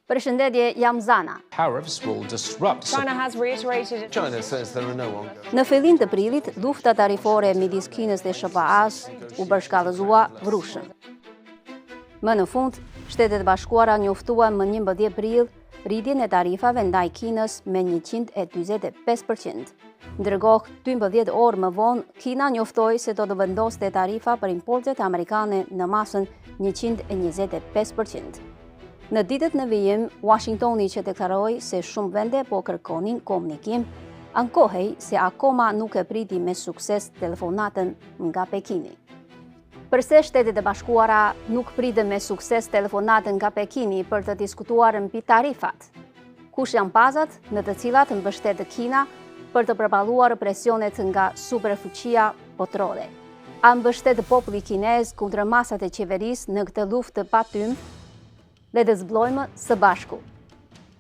Përshëndetje, jam Zana. Tariffs will disrupt. China has reiterated. China says there are no ongoing. Në fillim të prillit, lufta tarifore midis Kinës dhe SBA-s u bërshkallëzua vrushën. Më në fund, Shtetet Bashkuara njoftuan më 11 prill rritjen e tarifave ndaj Kinës me 145%. Ndërkohë, 12 orë më vonë, Kina njoftoi se do të vendoste tarifa për importet amerikane në masën 125%. Në ditët në vijim, Washingtoni që deklaroi se shumë vende po kërkonin komunikim, ankohej se akoma nuk e priti me sukses telefonatën nga Pekini. Përse Shtetet e Bashkuara nuk pritën me sukses telefonatën nga Pekini për të diskutuar mbi tarifat? Kush janë bazat në të cilat mbështet Kina për të përballuar presionet nga superfuqia botërore? A mbështet populli kinez kundër masat e qeverisë në këtë luftë të patym? Le të zblojmë së bashku.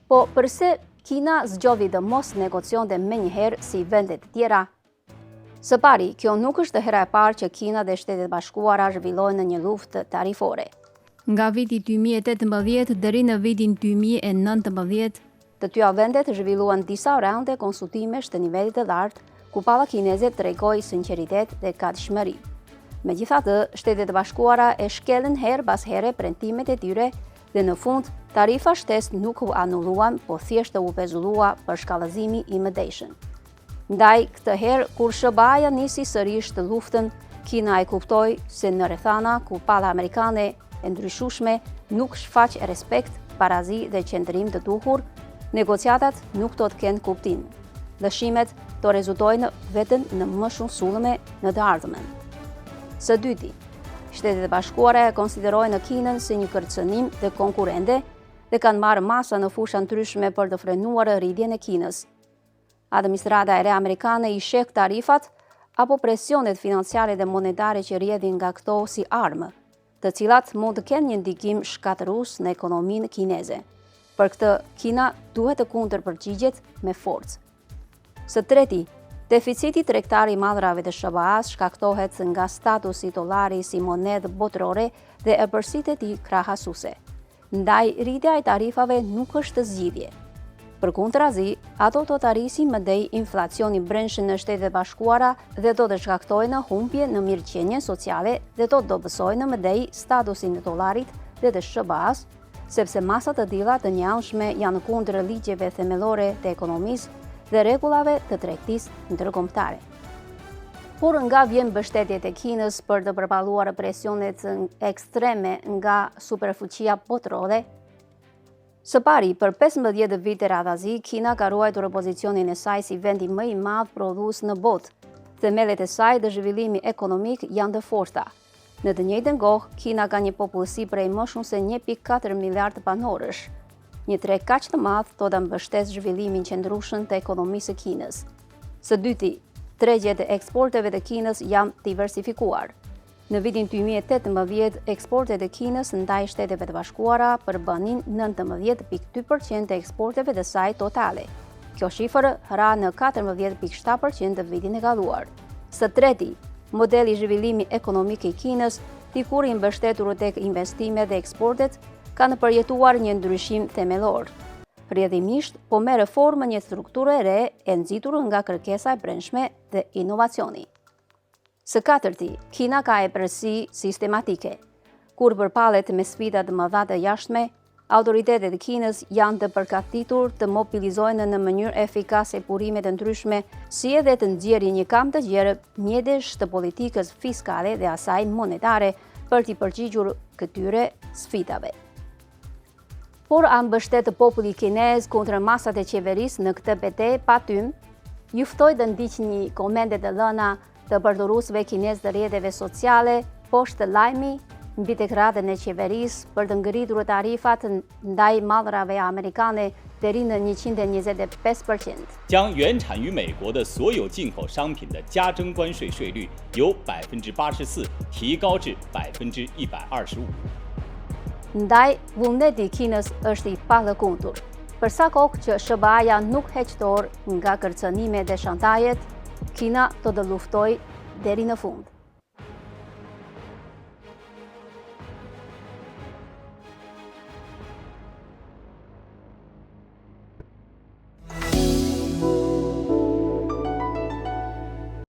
Po përse Kina zgjodhi të mos negocionte menjëherë si vendet të tjera? Së pari, kjo nuk është hera e parë që Kina dhe Shtetet Bashkuara zhvillojnë një luftë tarifore. Nga viti 2018 deri në vitin 2019, të tyja vendet zhvilluan disa raunde konsultimesh të nivelit të lartë, ku palla kineze tregoi sinqeritet dhe gatshmëri. Megjithatë, Shtetet e Bashkuara e shkelën her pas here premtimet e tyre dhe në fund, tarifa shtesë nuk u anulluan, po thjesht u pezullua për shkallëzimi i mëdejshëm. Ndaj, këtë herë, kur SBA-ja nisi sërish të luftën, Kina e kuptoi se në rrethana ku palla amerikane e ndryshueshme nuk shfaq respekt, parazi dhe qendrim të duhur, negociatat nuk do të kenë kuptim. Lëshimet do rezultojnë vetëm në më shumë sullëme në të ardhmen. Së dyti, Shtetet e Bashkuara e konsiderojnë Kinën si një kërcënim dhe konkurrente dhe kanë marrë masa në fusha ndryshme për të frenuar rritjen e Kinës. Administrata e re amerikane i sheh tarifat apo presionet financiare dhe monetare që rrjedhin nga këto si armë, të cilat mund të kenë një ndikim shkatërrues në ekonominë kineze. Për këtë, Kina duhet të kundërpërgjigjet me forcë. Së treti, deficiti tregtar i mallrave të SBA-s shkaktohet nga statusi i dollarit si monedë botërore dhe e përsitet i krahasuese. Ndaj, rritja e tarifave nuk është zgjidhje. Përkundrazi, ato do të arrisin mëdej inflacioni brendshëm në Shtetet e Bashkuara dhe do të shkaktojnë humbje në mirëqenien sociale dhe do të dobësojnë mëdej statusin e dollarit dhe të SBA-s, sepse masat të tilla të njëanshme janë kundër ligjeve themelore të ekonomisë dhe rregullave të tregtisë ndërkombëtare. Por nga vjen mbështetjet e Kinës për të përballuar presionet ekstreme nga superfuqia botërore, së pari, për 15 vite radhazi, Kina ka ruajtur pozicionin e saj si vendi më i madh prodhues në botë. Themellet e saj të zhvillimit ekonomik janë të forta. Në të njëjtën kohë, Kina ka një popullsi prej më shumë se 1.4 miliard banorësh. Një treg kaq të madh do ta mbështesë zhvillimin qëndrueshëm të ekonomisë së Kinës. Së dyti, tregjet e eksporteve të Kinës janë diversifikuar. Në vitin 2018, eksportet e Kinës ndaj Shteteve të Bashkuara përbënin 19.2% të eksporteve të saj totale. Kjo shifër ra në 14.7% të vitin e kaluar. Së treti, modeli zhvillimi ekonomik i Kinës, dikur i mbështetur tek investimet dhe eksportet, kanë përjetuar një ndryshim themelor. Rrjedhimisht, po me reformën një strukture re e nxitur nga kërkesa e brendshme dhe inovacioni. Së katërti, Kina ka epërsi sistematike. Kur përballet me sfidat më dha të jashtme, autoritetet e Kinës janë të përgatitur të mobilizojnë në mënyrë efikase burimet të ndryshme, si edhe të nxjerrin një kam të gjerë mjedesh të politikës fiskale dhe asaj monetare për t'i përgjigjur këtyre sfidave. Por a mbështet populli kinez kundër masat e qeverisë në këtë betejë patym? Ju ftoj të ndiqni komentet e lëna të përdoruesve kinez të rrjeteve sociale poshtë lajmi mbi dekretën e qeverisë për të ngritur tarifat ndaj mallrave amerikane deri në 125%. 将原产于美国的所有进口商品的加征关税税率由84%提高至125%。 Ndaj, vullneti i Kinës është i palëkundur. Për sa kohë që SBA-ja nuk heq dorë nga kërcënimet dhe shantajet, Kina do të luftojë deri në fund.